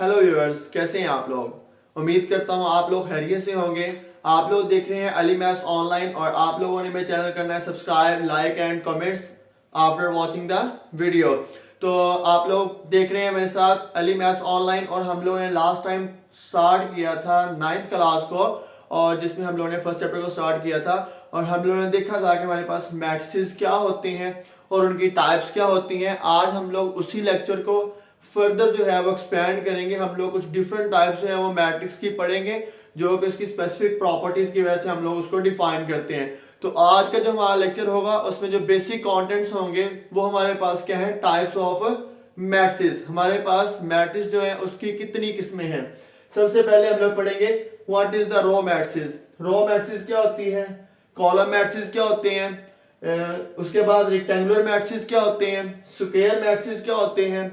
Hello viewers, कैसे हैं आप लोग। उम्मीद करता हूं आप लोग खैरियत से होंगे। आप लोग देख रहे हैं अली मैथ्स ऑनलाइन और आप लोगों ने मेरे चैनल करना है subscribe, like and comments after watching the video. तो आप लोग देख रहे हैं मेरे साथ अली मैथ्स ऑनलाइन और हम लोगों ने लास्ट टाइम स्टार्ट किया था 9th क्लास को, और जिसमें हम लोगों ने फर्स्ट चैप्टर को स्टार्ट किया था और हम लोगों ने देखा था कि हमारे पास मैट्रिसेस क्या होते हैं और उनकी टाइप्स क्या होती हैं। आज हम लोग उसी लेक्चर को फर्दर जो है वो एक्सपेंड करेंगे। हम लोग कुछ डिफरेंट टाइप्स जो है वो मैट्रिक्स की पढ़ेंगे, जो कि उसकी स्पेसिफिक प्रॉपर्टीज की वजह से हम लोग उसको डिफाइन करते हैं। तो आज का जो हमारा लेक्चर होगा उसमें जो बेसिक कंटेंट्स होंगे वो हमारे पास क्या है, टाइप्स ऑफ मैट्रिसेस। हमारे पास मैट्रिक्स जो है उसकी कितनी किस्में हैं। सबसे पहले हम लोग पढ़ेंगे what is the row matrices. Row matrices क्या होती है, कॉलम मैट्रिसेस क्या होते हैं, उसके बाद रेक्टेंगुलर मैट्रिसेस क्या होते हैं, स्क्वायर मैट्रिसेस क्या होते हैं,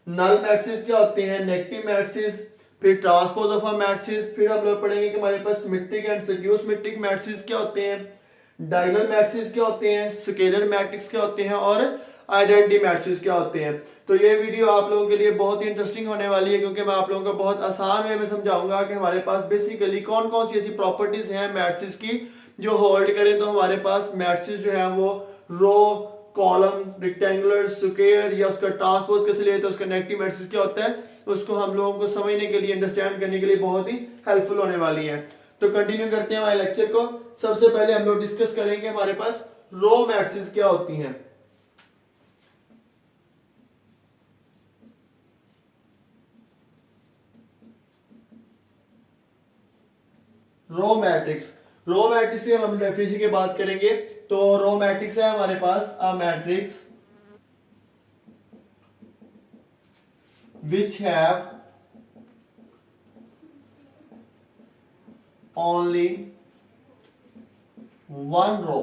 नल मैट्रिसेस क्या होते हैं, नेगेटिव मैट्रिसेस, फिर ट्रांसपोज ऑफ अ मैट्रिसेस। फिर हम लोग पढ़ेंगे कि हमारे पास symmetric and skew symmetric matrices क्या होते हैं, डायगोनल मैट्रिसेस क्या होते हैं, स्केलर मैट्रिक्स क्या होते हैं और आइडेंटिटी मैट्रिसेस क्या होते हैं। तो ये वीडियो आप लोगों के लिए बहुत ही इंटरेस्टिंग होने वाली है, क्योंकि मैं आप लोगों को बहुत आसान वे में समझाऊंगा कि हमारे पास बेसिकली कौन कौन सी ऐसी प्रॉपर्टीज हैं मैट्रिसेस की जो होल्ड करें। तो हमारे पास मैट्रिसेस जो है वो रो, कॉलम, रेक्टेंगुलर, स्क्वायर या उसका ट्रांसपोज कैसे लेते हैं, उसका नेगेटिव मैट्रिक्स क्या होता है, उसको हम लोगों को समझने के लिए, अंडरस्टैंड करने के लिए बहुत ही हेल्पफुल होने वाली है। तो कंटिन्यू करते हैं हमारे लेक्चर को। सबसे पहले हम लोग डिस्कस करेंगे हमारे पास रो मैट्रिसेस क्या होती हैं। रो मैट्रिक्स, रो मैट्रिक्स की हम डेफिनेशन की बात करेंगे तो रो मैट्रिक्स है हमारे पास a matrix which have only one row।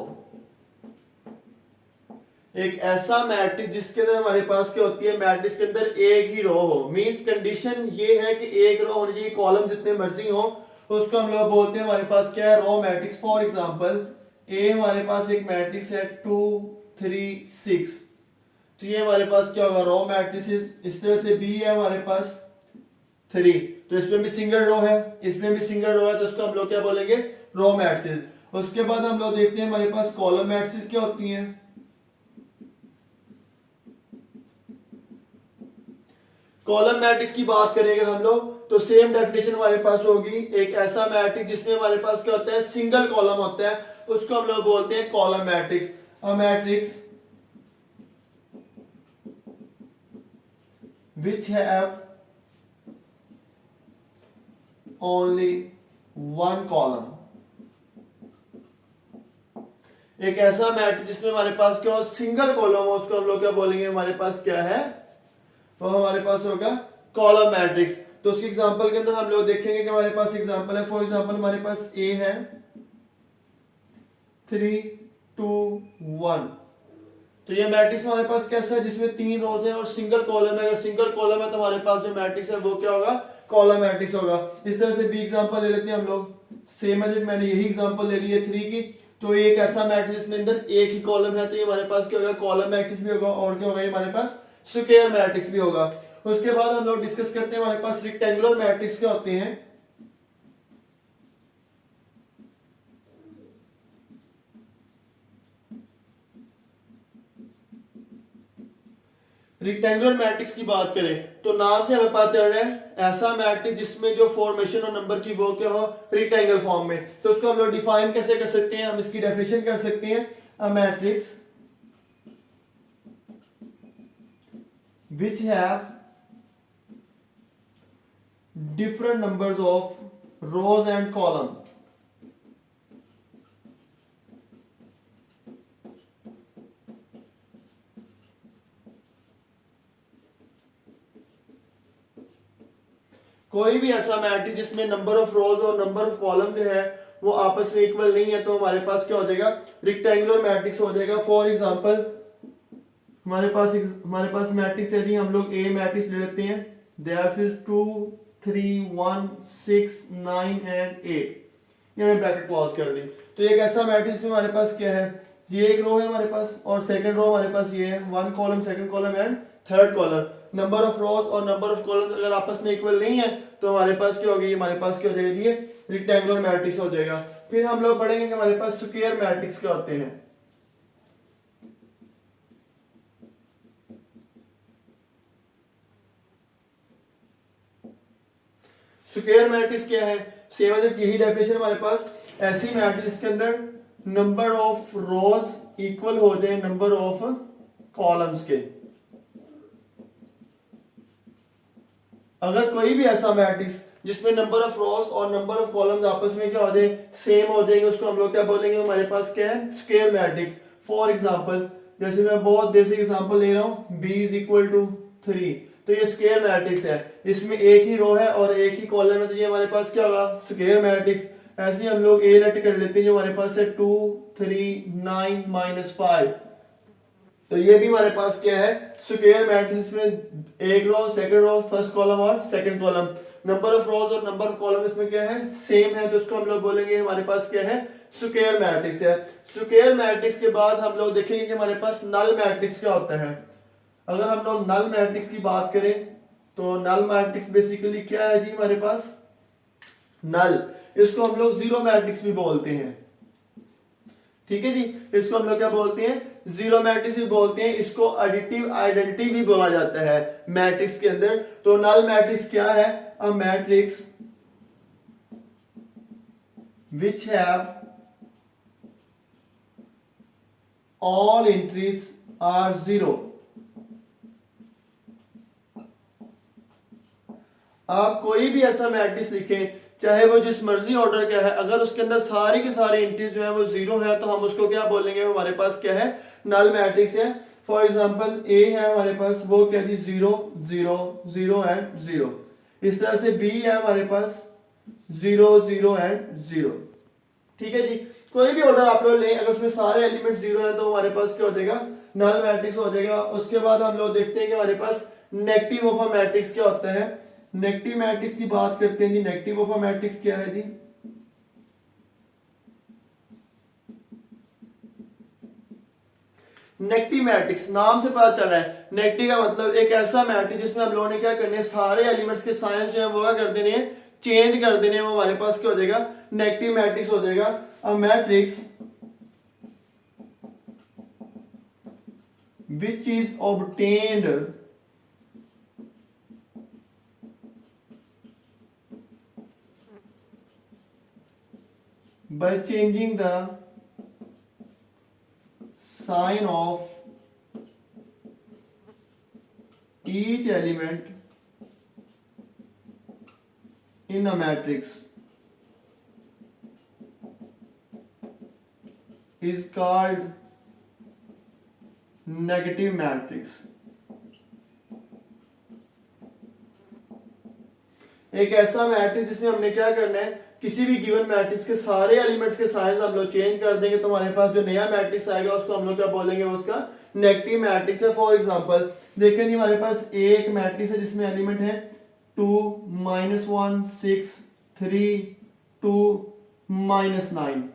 एक ऐसा मैट्रिक्स जिसके अंदर हमारे पास क्या होती है, मैट्रिक्स के अंदर एक ही रो हो। मींस कंडीशन ये है कि एक रो होनी चाहिए, कॉलम जितने मर्जी हो, उसको हम लोग बोलते हैं हमारे पास क्या है, रो मैट्रिक्स। फॉर एग्जांपल ए हमारे पास एक मैट्रिक्स है 2 3 6, तो ये हमारे पास क्या होगा, रो मैट्रिक्स। इस तरह से बी है हमारे पास 3, तो इसमें भी सिंगल रो है, इसमें भी सिंगल रो है, तो इसको हम लोग क्या बोलेंगे, रो मैट्रिक्स। उसके बाद हम लोग देखते हैं हमारे पास कॉलम मैट्रिक्स क्या होती हैं। कॉलम मैट्रिक्स की बात करेंगे हम लोग तो सेम डेफिनेशन हमारे पास होगी, एक ऐसा मैट्रिक्स जिसमें हमारे पास क्या होता है, सिंगल कॉलम होता है, उसको हम लोग बोलते हैं column matrix. A matrix which have only one column। एक ऐसा मैट्रिक्स जिसमें हमारे पास क्या हो, सिंगल कॉलम हो, उसको हम लोग क्या बोलेंगे, हमारे पास क्या है, वो हमारे पास होगा कॉलम मैट्रिक्स। तो उसके एग्जांपल के अंदर हम लोग देखेंगे कि हमारे पास एग्जांपल है। फॉर एग्जांपल हमारे पास ए है 3 2 1, तो ये मैट्रिक्स हमारे पास कैसा है, जिसमें 3 रोज हैं और सिंगल कॉलम है। अगर सिंगल कॉलम है तो हमारे पास जो मैट्रिक्स है वो क्या होगा, कॉलम मैट्रिक्स होगा। इस तरह से बी एग्जांपल ले लेते हैं हम लोग, सेम है, मैंने यही एग्जांपल ले ली है 3 की। तो एक ऐसा मैट्रिक्स जिसमें अंदर एक ही कॉलम है, तो ये हमारे पास क्या होगा, कॉलम मैट्रिक्स भी होगा, और क्या होगा, ये हमारे पास स्क्वायर मैट्रिक्स भी होगा। उसके बाद हम लोग डिस्कस करते हैं हमारे पास रेक्टेंगुलर मैट्रिक्स क्या होते हैं। रेक्टेंगुलर मैट्रिक्स की बात करें तो नाम से हमें पता चल रहा है ऐसा मैट्रिक्स जिसमें जो फॉर्मेशन और नंबर की वो क्या हो, रेक्टेंगल फॉर्म में। तो उसको हम लोग डिफाइन कैसे कर सकते हैं, हम इसकी डेफिनेशन कर सकते हैं, अ matrix which have different numbers of rows and columns। कोई भी ऐसा मैट्रिक्स जिसमें नंबर ऑफ रोज और नंबर ऑफ कॉलम जो है वो आपस में इक्वल नहीं है, तो हमारे पास क्या हो जाएगा, रेक्टेंगुलर मैट्रिक्स हो जाएगा। फॉर एग्जांपल हमारे पास मैट्रिक्स यदि हम लोग ए मैट्रिक्स ले लेते हैं, दैट इज 2 3 1 6 9 एंड 8, ये मैंने ब्रैकेट क्लोज कर दी। तो एक ऐसा मैट्रिक्स में हमारे पास क्या है, ये एक रो है हमारे पास और सेकंड रो हमारे पास ये है, 1 column, second column and third column. Number of रोज और नंबर ऑफ कॉलम्स अगर आपस में इक्वल नहीं है तो हमारे पास क्या होगी, हमारे पास क्या हो जाएगा जी, ये रेक्टेंगुलर मैट्रिक्स हो जाएगा। फिर हम लोग पढ़ेंगे कि हमारे पास स्क्वायर मैट्रिक्स क्या होते हैं। स्क्वायर मैट्रिक्स क्या है, सेम है, यही डेफिनेशन हमारे पास। ऐसी मैट्रिक्स के अंदर नंबर ऑफ रोज इक्वल हो जाए नंबर ऑफ कॉलम्स के। अगर कोई भी ऐसा मैट्रिक्स जिसमें नंबर ऑफ रोज और नंबर ऑफ कॉलम्स आपस में क्या हो जाए, सेम हो जाएंगे, उसको हम लोग क्या बोलेंगे, हमारे पास क्या है, स्क्वायर मैट्रिक्स। फॉर एग्जांपल, जैसे मैं बहुत देर से एग्जांपल ले रहा हूं, b इज इक्वल टू 3, तो ये स्क्वायर मैट्रिक्स है, इसमें एक ही रो है और एक ही कॉलम है, तो ये हमारे पास क्या होगा, स्क्वायर मैट्रिक्स। ऐसे हम लोग a लेट कर लेते हैं, जो हमारे पास है 2 3 9 -5, तो ये भी हमारे पास क्या है, स्क्वायर मैट्रिक्स में एक रो, सेकंड रो, फर्स्ट कॉलम और सेकंड कॉलम। नंबर ऑफ रोज और नंबर ऑफ कॉलम इसमें क्या है, सेम है, तो इसको हम लोग बोलेंगे हमारे पास क्या है, स्क्वायर मैट्रिक्स है। स्क्वायर मैट्रिक्स के बाद हम लोग देखेंगे कि हमारे पास नल मैट्रिक्स क्या होता है। अगर हम लोग नल मैट्रिक्स की बात करें तो नल मैट्रिक्स बेसिकली क्या है जी, हमारे पास नल, इसको हम लोग जीरो मैट्रिक्स भी बोलते हैं। ठीक है जी, इसको हम लोग क्या बोलते हैं, जीरो मैट्रिक्स भी बोलते हैं, इसको एडिटिव आइडेंटिटी भी बोला जाता है मैट्रिक्स के अंदर। तो नल मैट्रिक्स क्या है, a matrix which have all entries are zero. आप कोई भी ऐसा मैट्रिक्स लिखें, चाहे वो जिस मर्जी ऑर्डर का है, अगर उसके अंदर सारी के सारे एंट्रीज जो है वो जीरो है, तो हम उसको क्या बोलेंगे, हमारे पास क्या है, नल मैट्रिक्स है। फॉर एग्जांपल ए है हमारे पास, वो क्या जी, 0 0 0 एंड 0। इस तरह से बी है हमारे पास 0 0 एंड 0। ठीक है जी, कोई भी ऑर्डर आप लोग लें, अगर उसमें सारे एलिमेंट्स जीरो है तो हमारे पास क्या हो जाएगा, नल मैट्रिक्स हो जाएगा। उसके बाद हम लोग देखते हैं कि हमारे पास नेगेटिव ऑफ अ मैट्रिक्स क्या होता है। नेगेटिव मैट्रिक्स की बात करते हैं जी, नेगेटिव ऑफ अ मैट्रिक्स क्या है जी, नेगेटिव मैट्रिक्स नाम से पता चल रहा है, नेगेटिव का मतलब एक ऐसा मैट्रिक्स जिसमें हम लोगों ने क्या करने, सारे एलिमेंट्स के साइंस जो है वो क्या कर देने हैं, चेंज कर देने हैं, वो हमारे पास क्या हो जाएगा, नेगेटिव मैट्रिक्स हो जाएगा। अ matrix which is obtained by changing the sign of each element in a matrix is called negative matrix. एक ऐसा मैट्रिक्स जिसमें हमने क्या करना है, किसी भी गिवन मैट्रिक्स के सारे एलिमेंट्स के साइज हम लोग चेंज कर देंगे, तो हमारे पास जो नया मैट्रिक्स आएगा उसको हम लोग क्या बोलेंगे, उसका नेगेटिव मैट्रिक्स है। फॉर एग्जांपल देखें जी, हमारे पास एक मैट्रिक्स है जिसमें एलिमेंट है 2 -1 6 3 2 -9,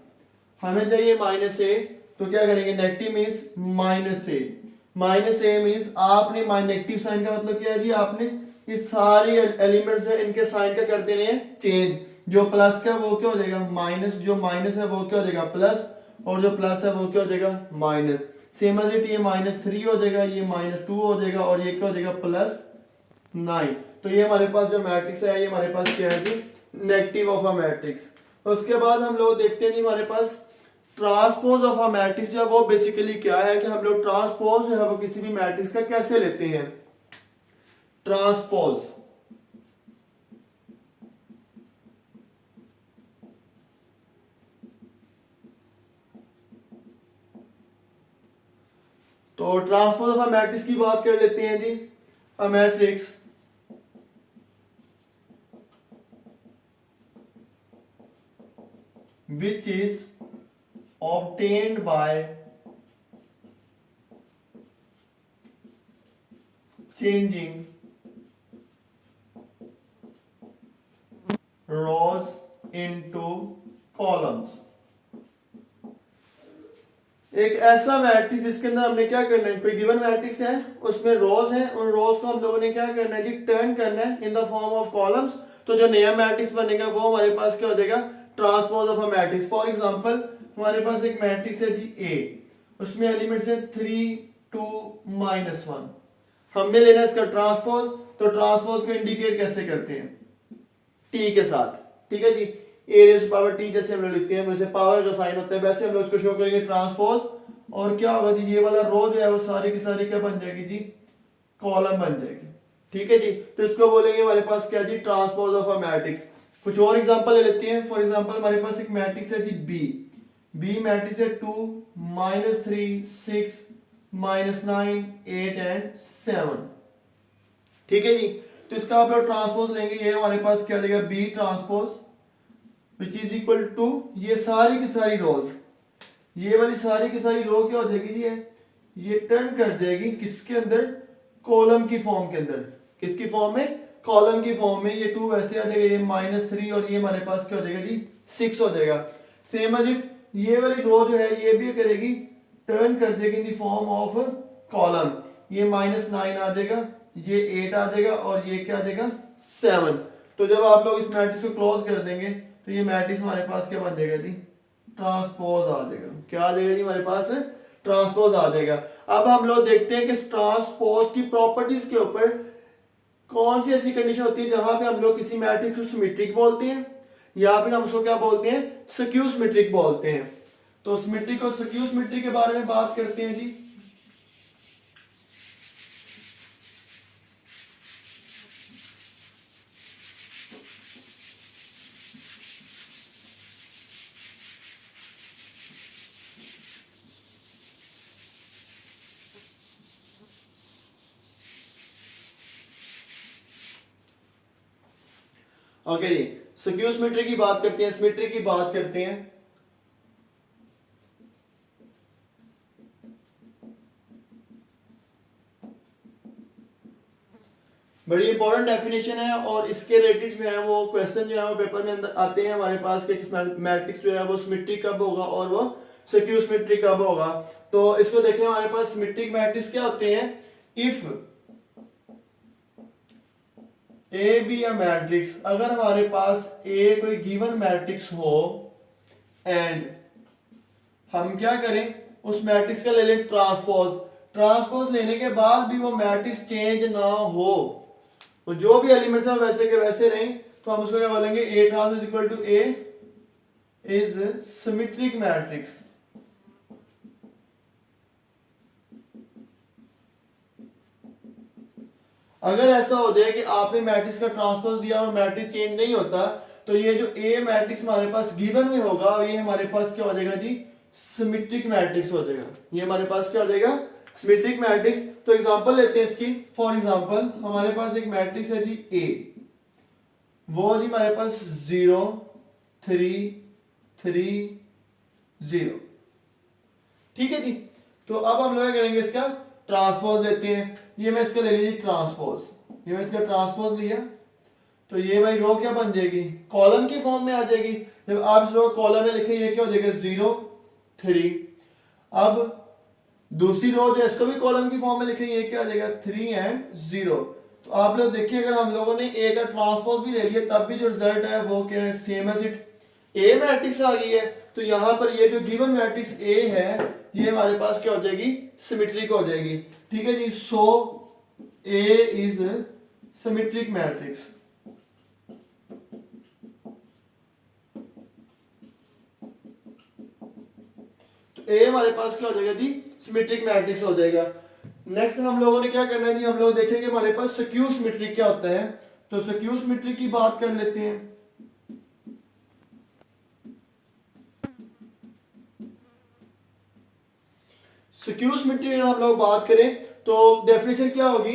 हमें चाहिए -a, तो क्या करेंगे, negative means -a। -a means आपने नेगेटिव साइन का मतलब क्या है जी, आपने ये सारे एलिमेंट्स जो इनके साइन का कर देने हैं चेंज। जो प्लस का वो क्या हो जाएगा माइनस, जो माइनस है वो क्या हो जाएगा प्लस, और जो प्लस है वो क्या हो जाएगा माइनस। सेम एज इट, ये -3 हो जाएगा, ये -2 हो जाएगा, और ये क्या हो जाएगा +9। तो ये हमारे पास जो मैट्रिक्स है, ये हमारे पास क्या है जी, नेगेटिव ऑफ अ मैट्रिक्स। उसके बाद हम लोग देखते हैं जी, हमारे पास ट्रांसपोज ऑफ अ मैट्रिक्स जो है वो बेसिकली क्या है, कि हम लोग ट्रांसपोज जो है वो किसी भी मैट्रिक्स का कैसे लेते हैं। ट्रांसपोज, तो ट्रांसपोज ऑफ अ मैट्रिक्स की बात कर लेते हैं जी। A matrix which is obtained by changing rows into columns। एक ऐसा मैट्रिक्स जिसके अंदर हमने क्या करना है, कोई गिवन मैट्रिक्स है, उसमें रोज हैं, उन रोज को हम लोगों ने क्या करना है जी, टर्न करना है in the form of columns. तो जो नया मैट्रिक्स बनेगा वो हमारे पास क्या हो जाएगा, transpose of a matrix. For example हमारे पास एक मैट्रिक्स है जी ए, उसमें एलिमेंट्स है 3 2 -1। हमने लेना है इसका ट्रांसपोज। तो ट्रांसपोज को इंडिकेट कैसे करते हैं, टी के साथ, ठीक है जी। ए रेज़ टू पावर टी जैसे हम लोग लिखते हैं, वैसे पावर का साइन होता है, वैसे हम लोग इसको शो करेंगे ट्रांसपोज। और क्या होगा जी, ये वाला रो जो है वो सारी की सारी क्या बन जाएगी जी, कॉलम बन जाएगी, ठीक है जी। तो इसको बोलेंगे हमारे पास क्या जी, ट्रांसपोज ऑफ अ मैट्रिक्स। कुछ और एग्जांपल ले लेते हैं। फॉर एग्जांपल हमारे पास एक मैट्रिक्स है जी बी, बी मैट्रिक्स है 2 -3 6 -9 8 एंड 7, ठीक है जी। तो इसका आप लोग ट्रांसपोज लेंगे, ये हमारे पास क्या देगा, B transpose which is equal to ये सारी की सारी रोज, ये वाली सारी की सारी रो क्या हो जाएगी जी, ये टर्न कर जाएगी किसके अंदर, कॉलम की फॉर्म के अंदर। किसकी फॉर्म में, कॉलम की फॉर्म में। ये 2 वैसे आ जाएगा, ये -3 और ये हमारे पास क्या हो जाएगा जी, 6 हो जाएगा। सेम एज इट ये वाली रो जो है ये भी करेगी, टर्न कर देगी in the form of column. ये -9 आ जाएगा, ये 8 आ जाएगा और ये क्या आ जाएगा, 7। तो जब आप लोग इस मैट्रिक्स को क्लोज कर देंगे तो ये मैट्रिक्स हमारे पास क्या बन जाएगा जी, ट्रांसपोज आ जाएगा। क्या आ जाएगा जी हमारे पास, ट्रांसपोज आ जाएगा। अब हम लोग देखते हैं कि ट्रांसपोज की प्रॉपर्टीज के ऊपर कौन सी ऐसी कंडीशन होती है जहां पे हम लोग किसी मैट्रिक्स को सिमेट्रिक बोलते हैं या फिर हम उसको क्या बोलते हैं, स्क्यू सिमेट्रिक बोलते हैं। तो सिमेट्रिक और स्क्यू सिमेट्रिक के बारे में बात करते हैं जी। ओके जी, स्क्यू सिमेट्री की बात करते हैं, सिमेट्री की बात करते हैं। बड़ी इंपॉर्टेंट डेफिनेशन है और इसके रिलेटेड जो है वो क्वेश्चन जो है वो पेपर में अंदर आते हैं हमारे पास कि मैट्रिक्स जो है वो सिमेट्रिक कब होगा और वो स्क्यू सिमेट्रिक कब होगा। तो इसको देखें, हमारे पास सिमेट्रिक मैट्रिक्स क्या होते हैं, if A be a matrix, अगर हमारे पास ए कोई गिवन मैट्रिक्स हो एंड हम क्या करें, उस मैट्रिक्स का ले लें ट्रांसपोज। ट्रांसपोज लेने के बाद भी वो मैट्रिक्स चेंज ना हो, तो जो भी एलिमेंट्स हैं वैसे के वैसे रहें, तो हम उसको क्या बोलेंगे, A transpose equal to A is symmetric matrix. अगर ऐसा हो जाए कि आपने मैट्रिक्स का ट्रांसपोज दिया और मैट्रिक्स चेंज नहीं होता, तो ये जो ए मैट्रिक्स हमारे पास गिवन में होगा ये हमारे पास क्या हो जाएगा जी, सिमेट्रिक मैट्रिक्स हो जाएगा। ये हमारे पास क्या हो जाएगा, सिमेट्रिक मैट्रिक्स। तो एग्जांपल लेते हैं इसकी। फॉर एग्जांपल हमारे पास एक मैट्रिक्स है जी ए, वो जी हमारे पास 0 3 3 0, ठीक है जी। तो अब हम लोग क्या करेंगे, इसका ट्रांसपोज लेते हैं। ये मैं इसका ले लीजिए ट्रांसपोज, ये मैं इसका ट्रांसपोज लिया, तो ये भाई रो क्या बन जाएगी, कॉलम की फॉर्म में आ जाएगी। जब आप इस रो कॉलम में लिखें ये क्या हो जाएगा, 0 3। अब दूसरी रो जो इसको भी कॉलम की फॉर्म में लिखें ये क्या आ जाएगा, 3 एंड 0। तो आप लोग देखिए, अगर हम लोगों ने ए का ट्रांसपोज भी ले लिया तब भी जो रिजल्ट है वो क्या है, same as it A matrix आ गई है। तो यहां पर ये जो गिवन मैट्रिक्स ए है ये हमारे पास क्या हो जाएगी, सिमेट्रिक हो जाएगी, ठीक है जी। सो ए इज सिमेट्रिक मैट्रिक्स। तो ए हमारे पास क्या हो जाएगा जी, सिमेट्रिक मैट्रिक्स हो जाएगा। नेक्स्ट हम लोगों ने क्या करना है जी, हम लोग देखेंगे हमारे पास स्क्यू सिमेट्रिक क्या होता है। तो स्क्यू सिमेट्रिक की बात कर लेते हैं। स्क्यू सिमेट्री अगर हम लोग बात करें तो डेफिनेशन क्या होगी,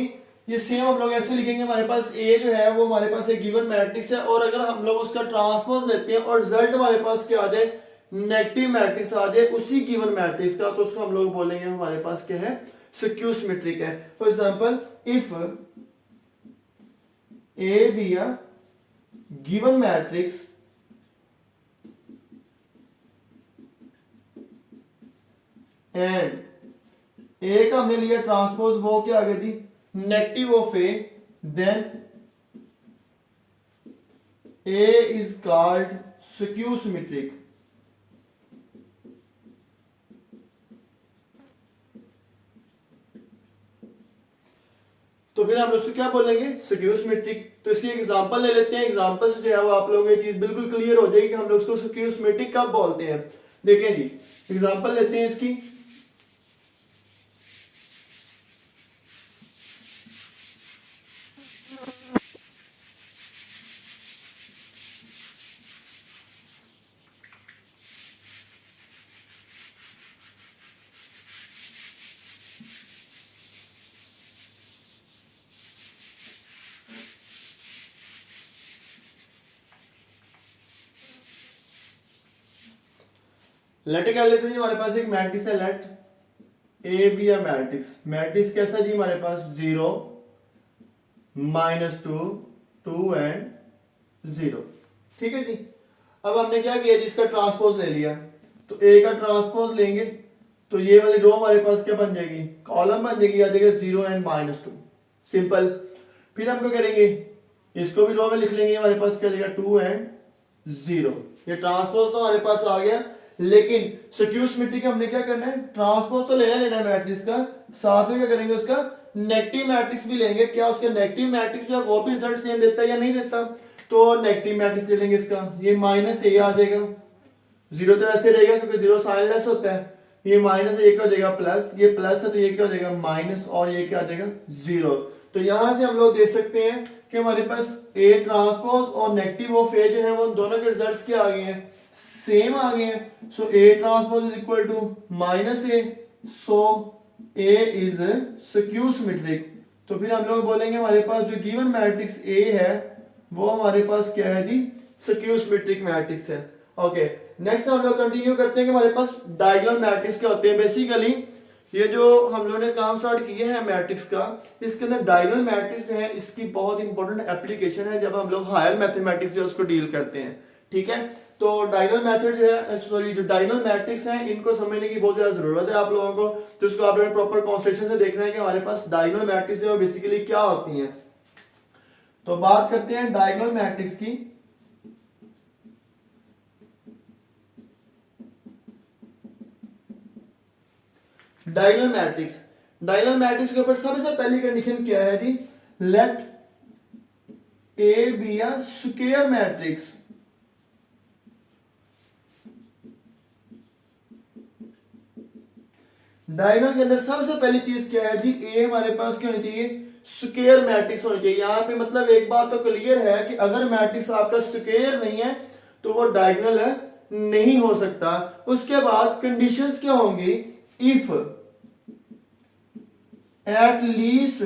ये सेम हम लोग ऐसे लिखेंगे, हमारे पास ए जो है वो हमारे पास एक गिवन मैट्रिक्स है और अगर हम लोग उसका ट्रांसपोज लेते हैं और रिजल्ट हमारे पास क्या आ जाए, नेगेटिव मैट्रिक्स आ जाए उसी गिवन मैट्रिक्स का, तो उसको हम लोग बोलेंगे हमारे पास क्या है, स्क्यू सिमेट्रिक है। For example if A be a given matrix and A का हमने लिया ट्रांसपोज, वो क्या आ गया जी, negative of A, then A is called skew symmetric. तो फिर हम उसको क्या बोलेंगे, स्क्यू सिमेट्रिक। तो इसकी एग्जांपल ले लेते हैं, एग्जांपल से जो है वो आप लोगों को ये चीज बिल्कुल क्लियर हो जाएगी कि हम लोग उसको स्क्यू सिमेट्रिक कब बोलते हैं। देखें जी, एग्जांपल लेते हैं इसकी। लेट कर लेते हैं, हमारे पास एक मैट्रिक्स है, let A be a matrix. Matrix कैसा जी, हमारे पास 0 -2 2 एंड 0। ठीक है जी। अब हमने क्या किया जी, इसका ट्रांसपोज ले लिया। तो ए का ट्रांसपोज लेंगे तो ये वाली रो हमारे पास क्या बन जाएगी, कॉलम बन जाएगी, आ जाएगा 0 एंड -2। सिंपल। फिर हम क्या करेंगे, इसको भी रो में लिख लेंगे, हमारे पास क्या आ जाएगा 2 एंड 0। ये ट्रांसपोज तो हमारे पास आ गया, लेकिन स्क्यू सिमेट्रिक हमने क्या करना है, ट्रांसपोज तो लेना है मैट्रिक्स का, साथ में क्या करेंगे, उसका नेगेटिव मैट्रिक्स भी लेंगे। क्या उसका नेगेटिव मैट्रिक्स जो है वो भी रिजल्ट सेम देता है या नहीं देता, तो नेगेटिव मैट्रिक्स ले लेंगे इसका। ये -a आ जाएगा, 0 तो ऐसे रहेगा क्योंकि 0 साइनलेस होता है। ये माइनस है, ये क्या हो जाएगा प्लस, ये प्लस है तो ये क्या हो जाएगा माइनस, और ये क्या आ जाएगा 0। तो यहां से हम लोग देख सकते हैं कि हमारे पास ए ट्रांसपोज और नेगेटिव ऑफ ए जो है वो दोनों के रिजल्ट्स क्या आ गए हैं, सेम आ गए हैं। So A transpose is equal to -a, so A is skew symmetric. तो फिर हम लोग बोलेंगे हमारे पास जो गिवन मैट्रिक्स ए है वो हमारे पास क्या है जी, स्क्यू सिमेट्रिक मैट्रिक्स है। ओके, नेक्स्ट हम लोग कंटिन्यू करते हैं कि हमारे पास डायगोनल मैट्रिक्स क्या होते हैं। बेसिकली ये जो हम लोगों ने काम स्टार्ट किया है मैट्रिक्स का, इसके अंदर डायगोनल मैट्रिक्स जो है इसकी बहुत इंपॉर्टेंट एप्लीकेशन है जब हम लोग हायर मैथमेटिक्स जो उसको डील करते हैं। ठीक है, तो डायगोनल मेथड जो है, सॉरी जो डायगोनल मैट्रिक्स हैं इनको समझने की बहुत ज्यादा जरूरत है आप लोगों को। तो इसको आप लोगों ने प्रॉपर कॉन्सेप्शन से देखना है कि हमारे पास डायगोनल मैट्रिक्स जो है बेसिकली क्या होती हैं। तो बात करते हैं डायगोनल मैट्रिक्स की। डायगोनल मैट्रिक्स, डायगोनल मैट्रिक्स के ऊपर सबसे पहली कंडीशन क्या है जी, let A be a square matrix. Diagonal के अंदर सबसे पहली चीज क्या है जी, ए हमारे पास क्या होनी चाहिए, स्क्वायर मैट्रिक्स होनी चाहिए। यहां पे मतलब एक बात तो क्लियर है कि अगर मैट्रिक्स आपका स्क्वायर नहीं है तो वो डायगोनल है नहीं हो सकता। उसके बाद कंडीशंस क्या होंगी, if at least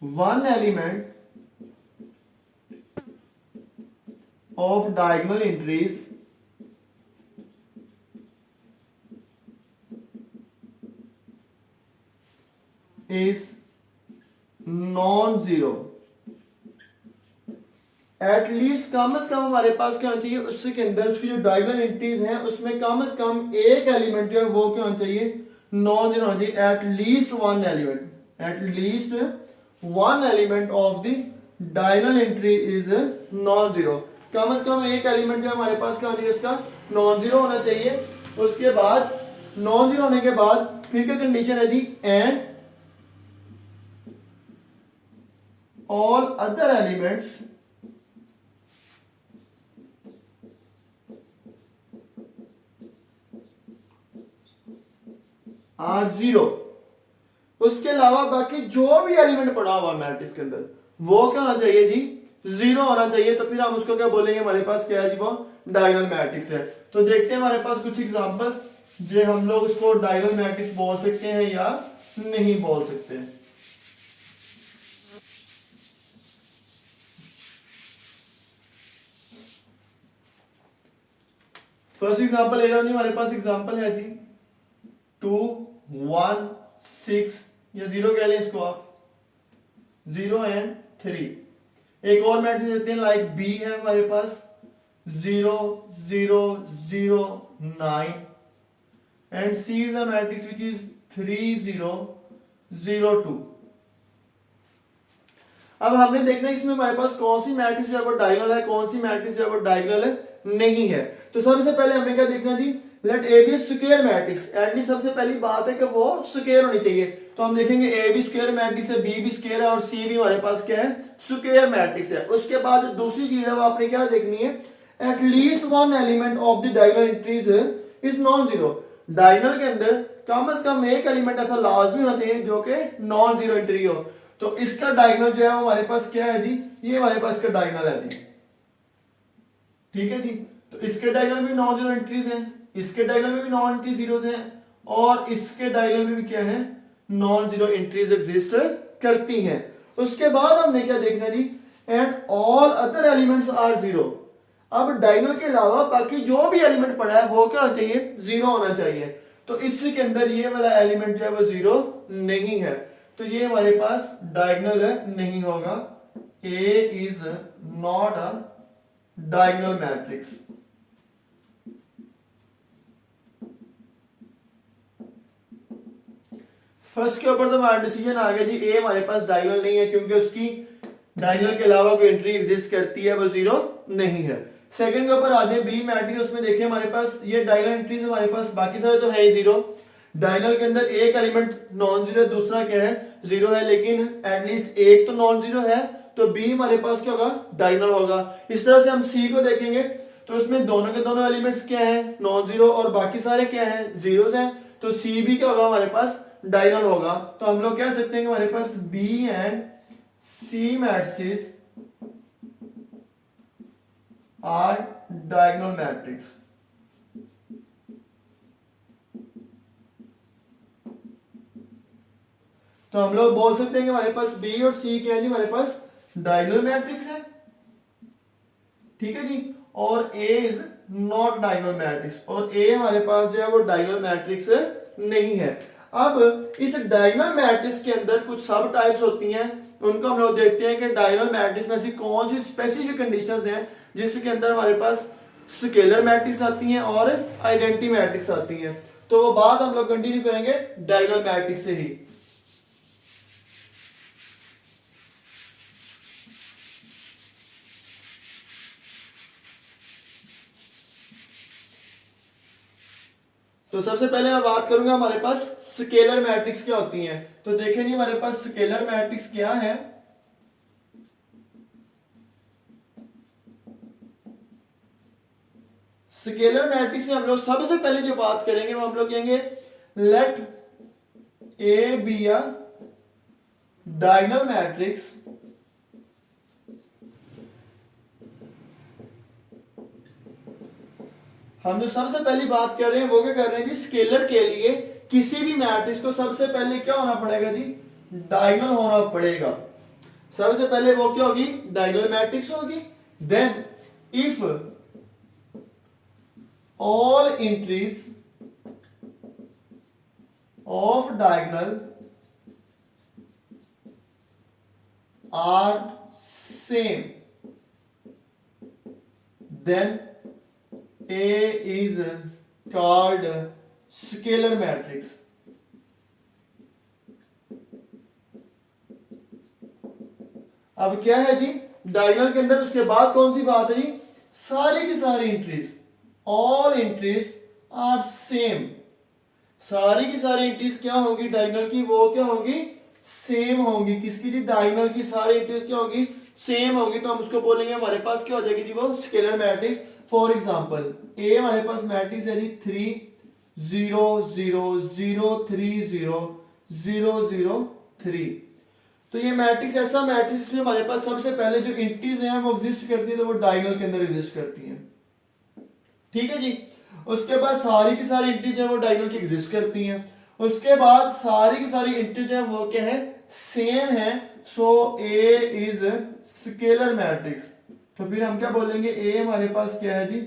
one element of diagonal entries is non zero. At least कम से कम हमारे पास क्या होना चाहिए, उसके अंदर उसकी जो डायगोनल एंट्रीज हैं उसमें कम से कम एक एलिमेंट जो है वो क्या होना चाहिए, नॉन जीरो होना चाहिए। At least one element, at least one element of the diagonal entry is non zero. कम से कम एक एलिमेंट जो हमारे पास क्या होना चाहिए, उसका नॉन जीरो होना चाहिए। उसके बाद नॉन जीरो होने के बाद फिर क्या कंडीशन है जी, and all other elements are zero। उसके अलावा बाकी जो भी एलिमेंट पड़ा हुआ मैट्रिक्स के अंदर वो क्या होना चाहिए जी, जीरो होना चाहिए। तो फिर हम उसको क्या बोलेंगे, हमारे पास क्या है जी, वो डायगोनल मैट्रिक्स है। तो देखते हैं हमारे पास कुछ एग्जांपल्स जो हम लोग इसको डायगोनल मैट्रिक्स बोल सकते हैं या नहीं बोल सकते हैं। फर्स्ट एग्जांपल ले रहा हूं, हमारे पास एग्जांपल है जी 2 1 6, या 0 कह लें इसको आप, 0 एंड 3। एक और मैट्रिक्स लेते हैं, लाइक बी है हमारे पास 0 0 0 9 and C is a matrix which is 3 0 0 2। अब हमने देखना है इसमें हमारे पास कौन सी मैट्रिक्स जो है वो डायगोनल है, कौन सी मैट्रिक्स जो है वो डायगोनल है नहीं है। तो सबसे पहले हमने क्या देखना थी, let A be square matrix, at least सबसे पहली बात है कि वो स्क्वायर होनी चाहिए। तो हम देखेंगे ए बी स्क्वायर मैट्रिक्स है, बी भी स्क्वायर है और सी भी हमारे पास क्या है, स्क्वायर मैट्रिक्स है। उसके बाद जो दूसरी चीज है वो आपने क्या देखनी है, at least one element of the diagonal entries is non zero. Diagonal के अंदर कम से कम एक एलिमेंट ऐसा लाजमी होना चाहिए जो कि नॉन जीरो एंट्री हो। तो इसका डायगोनल जो है वो हमारे पास क्या है जी, ये हमारे पास का डायगोनल है जी, ठीक है जी। तो इसके डायगोनल में भी नॉन जीरो एंट्रीज हैं, इसके डायगोनल में भी नॉन एंट्री जीरोस हैं और इसके डायगोनल में भी क्या है, नॉन जीरो एंट्रीज एग्जिस्ट करती हैं। उसके बाद हमने क्या देखना जी, and all other elements are zero. अब डायगोनल के अलावा बाकी जो भी एलिमेंट पड़ा है वो क्या होना चाहिए, जीरो होना चाहिए। तो इसके अंदर ये वाला एलिमेंट जो है वो जीरो नहीं है, तो ये हमारे पास डायगोनल नहीं होगा। A is not a diagonal matrix. First के ऊपर तो हमारा डिसीजन आ गया जी, ए हमारे पास डायगोनल नहीं है क्योंकि उसकी डायगोनल के अलावा कोई एंट्री एग्जिस्ट करती है वो जीरो नहीं है। सेकंड के ऊपर आ जाए बी मैट्रिक्स, उसमें देखिए हमारे पास ये डायगोनल एंट्रीज हमारे पास बाकी सारे तो है ही जीरो। डायगोनल के अंदर एक एलिमेंट नॉन जीरो है, दूसरा क्या है, जीरो है, लेकिन एटलीस्ट एक तो नॉन जीरो है, तो बी हमारे पास क्या होगा, डायगोनल होगा। इस तरह से हम सी को देखेंगे तो इसमें दोनों के दोनों एलिमेंट्स क्या है, नॉन जीरो, और बाकी सारे क्या है, जीरो है, तो सी भी क्या होगा हमारे पास, डायगोनल होगा। तो हम लोग कह सकते हैं कि हमारे पास B and C matrix are diagonal matrix. तो हम लोग बोल सकते हैं कि हमारे पास बी और सी क्या है जी, हमारे पास डायगोनल मैट्रिक्स है, ठीक है जी। और ए इज नॉट डायगोनल मैट्रिक्स, और ए हमारे पास जो है वो डायगोनल मैट्रिक्स नहीं है। अब इस डायगोनल मैट्रिक्स के अंदर कुछ सब टाइप्स होती हैं, उनको हम लोग देखते हैं कि डायगोनल मैट्रिक्स में ऐसी कौन सी स्पेसिफिक कंडीशंस हैं जिसके अंदर हमारे पास स्केलर मैट्रिक्स आती हैं और आइडेंटिटी मैट्रिक्स आती हैं। तो वो बात हम लोग कंटिन्यू करेंगे डायगोनल मैट्रिक्स से ही। तो सबसे पहले मैं बात करूंगा हमारे पास स्केलर मैट्रिक्स क्या होती हैं। तो देखें जी हमारे पास स्केलर मैट्रिक्स क्या है। स्केलर मैट्रिक्स में हम लोग सबसे पहले जो बात करेंगे वो हम लोग कहेंगे let A be a diagonal matrix हम जो सबसे पहली बात कर रहे हैं वो क्या कर रहे हैं जी, स्केलर के लिए किसी भी मैट्रिक्स को सबसे पहले क्या होना पड़ेगा जी, डायगोनल होना पड़ेगा। सबसे पहले वो क्या होगी, डायगोनल मैट्रिक्स होगी। Then if all entries of diagonal are same then A is called scalar matrix। अब क्या है जी, डायगोनल के अंदर उसके बाद कौन सी बात है जी, सारी की सारी entries, all entries are same. सारी की सारी एंट्रीज क्या होंगी डायगोनल की, वो क्या होंगी, सेम होंगी। किसकी जी, डायगोनल की सारी एंट्रीज क्या होंगी, सेम होंगी। तो हम उसको बोलेंगे हमारे पास क्या हो जाएगी जी, वो स्केलर मैट्रिक्स। फॉर एग्जाम्पल ए हमारे पास मैट्रिक्स है जी 3 0 0 0 3 0 0 0 3। तो ये मैट्रिक्स ऐसा मैट्रिक्स जिसमें हमारे पास सबसे पहले जो एंट्रीज हैं वो एग्जिस्ट करती है, तो वो डायगोनल के अंदर एग्जिस्ट करती हैं, ठीक है जी। उसके बाद सारी की सारी एंट्रीज जो है वो डायगोनल की एग्जिस्ट करती हैं। उसके बाद सारी की सारी एंट्रीज जो है वो क्या है, सेम है। सो ए इज स्केलर मैट्रिक्स। तो फिर हम क्या बोलेंगे, ए हमारे पास क्या है जी,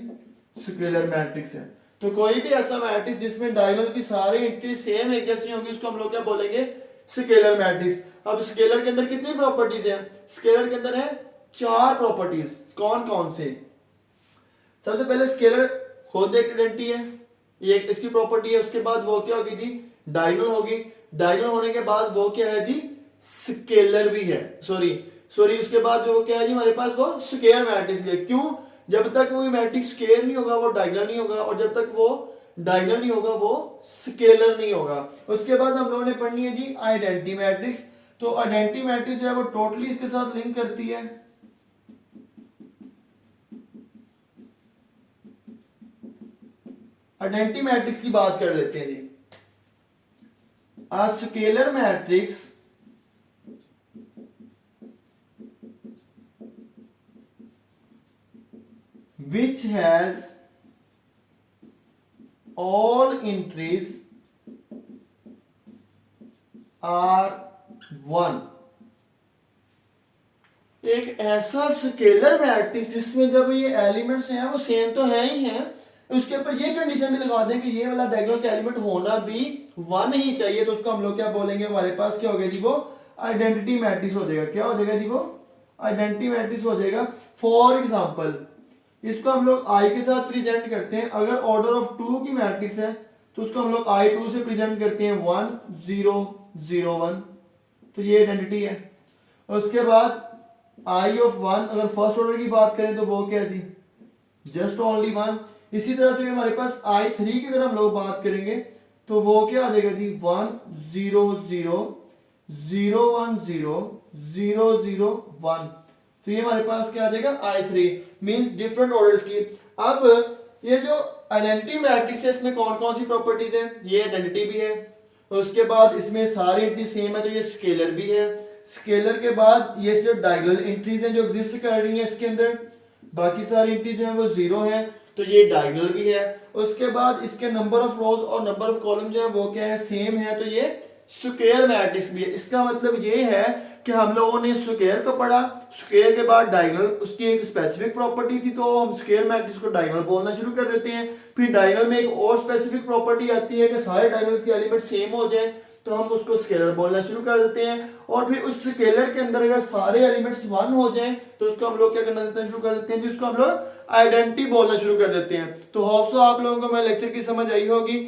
स्केलर मैट्रिक्स है। तो कोई भी ऐसा मैट्रिक्स जिसमें डायगोनल की सारी एंट्री सेम एक जैसी होंगी उसको हम लोग क्या बोलेंगे, स्केलर मैट्रिक्स। अब स्केलर के अंदर कितनी प्रॉपर्टीज हैं, स्केलर के अंदर है 4 प्रॉपर्टीज। कौन कौन से, सबसे पहले स्केलर खुद एक आइडेंटिटी है, ये इसकी प्रॉपर्टी है। उसके बाद वो क्या होगी जी, डायगोनल होगी। डायगोनल होने के बाद वो क्या है जी, स्केलर भी है। सॉरी सॉरी उसके बाद वो क्या है जी हमारे पास, वो स्क्वायर मैट्रिक्स भी है। क्यों? जब तक वो मैट्रिक्स स्क्वायर नहीं होगा वो डायगोनल नहीं होगा, और जब तक वो डायगोनल नहीं होगा वो स्केलर नहीं होगा। उसके बाद हम लोगों ने पढ़नी है जी आइडेंटिटी मैट्रिक्स। तो आइडेंटिटी मैट्रिक्स जो है वो टोटली इसके साथ लिंक करती है। आइडेंटिटी मैट्रिक्स की बात कर लेते हैं जी। A scalar matrix which has all entries are 1, एक ऐसा स्केलर मैट्रिक्स जिसमें जब ये एलिमेंट्स हैं वो सेम तो है ही हैं, उसके ऊपर ये कंडीशन भी लगा दें कि ये वाला डायगोनल का एलिमेंट होना भी 1 ही चाहिए, तो उसको हम लोग क्या बोलेंगे, हमारे पास क्या हो गया जी, वो आइडेंटिटी मैट्रिक्स हो जाएगा। क्या हो जाएगा जी, वो आइडेंटिटी मैट्रिक्स हो जाएगा। फॉर एग्जांपल इसको हम लोग आई के साथ प्रेजेंट करते हैं। अगर ऑर्डर ऑफ 2 की मैट्रिक्स है तो उसको हम लोग I2 से प्रेजेंट करते हैं 1 0 0 1, तो ये आइडेंटिटी है। उसके बाद I ऑफ 1 अगर फर्स्ट ऑर्डर की बात करें तो वो क्या है जी, जस्ट ओनली 1। इसी तरह से हमारे पास I3 की अगर हम लोग बात करेंगे तो वो क्या आ जाएगा जी, 1 0 0 0 1 0 0 0 1, तो ये हमारे पास क्या आ जाएगा, I3 मींस डिफरेंट ऑर्डर्स की। अब ये जो आइडेंटिटी मैट्रिक्स है इसमें कौन कौन सी प्रॉपर्टीज हैं, ये आइडेंटिटी भी है, उसके बाद इसमें सारी एंट्री सेम है तो ये स्केलर भी है। स्केलर के बाद ये सिर्फ डायगोनल एंट्रीज हैं जो एग्जिस्ट कर रही हैं इसके अंदर, बाकी सारी एंट्रीज जो है वो 0 है, तो ये डायगोनल भी है। उसके बाद इसके नंबर ऑफ रोज और नंबर ऑफ कॉलम जो है वो क्या है, सेम है, तो ये स्क्वायर मैट्रिक्स भी है। इसका मतलब ये है कि हम लोगों ने स्क्वायर को पढ़ा, स्क्वायर के बाद डायगोनल उसकी एक स्पेसिफिक प्रॉपर्टी थी, तो हम स्क्वायर मैट्रिक्स को डायगोनल बोलना शुरू कर देते हैं। फिर डायगोनल में एक और स्पेसिफिक प्रॉपर्टी आती है कि सारे डायगोनल्स के एलिमेंट सेम हो जाए, तो हम उसको स्केलर बोलना शुरू कर देते हैं। और फिर उस स्केलर के अंदर अगर सारे एलिमेंट्स 1 हो जाएं तो उसको हम लोग क्या करना देते हैं, शुरू कर देते हैं, जिसको हम लोग आइडेंटिटी बोलना शुरू कर देते हैं। तो होप सो आप लोगों को मेरे लेक्चर की समझ आई होगी।